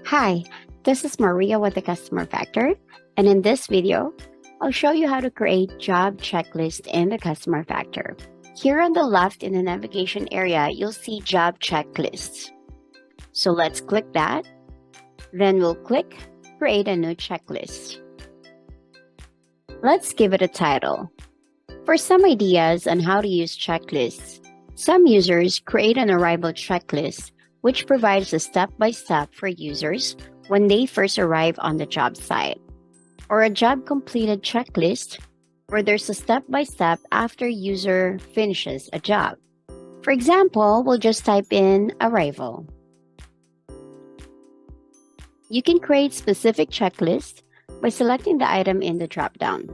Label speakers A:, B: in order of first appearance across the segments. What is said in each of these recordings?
A: Hi, this is Maria with the Customer Factor, and in this video, I'll show you how to create job checklist in the Customer Factor. Here on the left in the navigation area, you'll see job checklists. So let's click that. Then we'll click create a new checklist. Let's give it a title. For some ideas on how to use checklists, some users create an arrival checklist which provides a step-by-step for users when they first arrive on the job site, or a job completed checklist where there's a step-by-step after user finishes a job. For example, we'll just type in arrival. You can create specific checklists by selecting the item in the drop-down.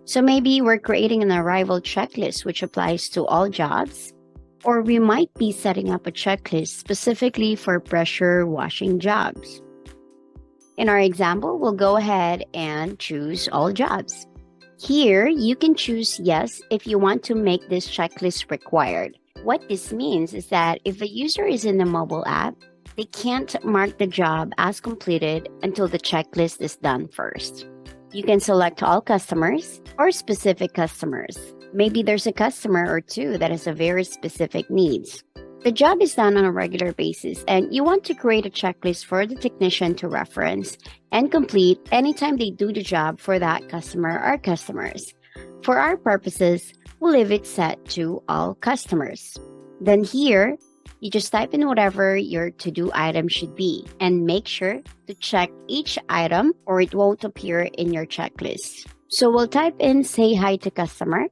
A: So maybe we're creating an arrival checklist which applies to all jobs, or we might be setting up a checklist specifically for pressure washing jobs. In our example, we'll go ahead and choose all jobs. Here, you can choose yes if you want to make this checklist required. What this means is that if a user is in the mobile app, they can't mark the job as completed until the checklist is done first. You can select all customers or specific customers. Maybe there's a customer or two that has a very specific needs. The job is done on a regular basis, and you want to create a checklist for the technician to reference and complete anytime they do the job for that customer or customers. For our purposes, we'll leave it set to all customers. Then here, you just type in whatever your to-do item should be and make sure to check each item or it won't appear in your checklist. So we'll type in say hi to customer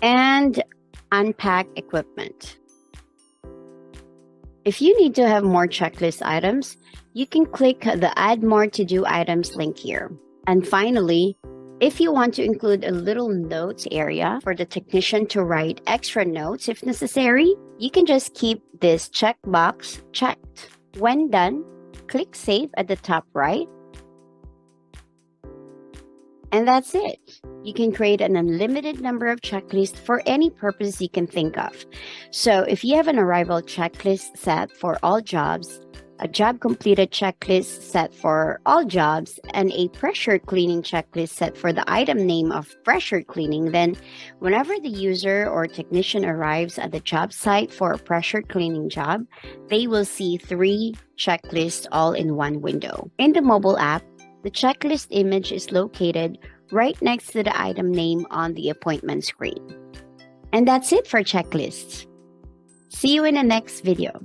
A: and unpack equipment. If you need to have more checklist items, you can click the add more to-do items link here. And finally, if you want to include a little notes area for the technician to write extra notes if necessary, you can just keep this checkbox checked. When done, click save at the top right. And that's it. You can create an unlimited number of checklists for any purpose you can think of. So if you have an arrival checklist set for all jobs, a job completed checklist set for all jobs, and a pressure cleaning checklist set for the item name of pressure cleaning, then whenever the user or technician arrives at the job site for a pressure cleaning job, they will see 3 checklists all in one window. In the mobile app, the checklist image is located right next to the item name on the appointment screen. And that's it for checklists. See you in the next video.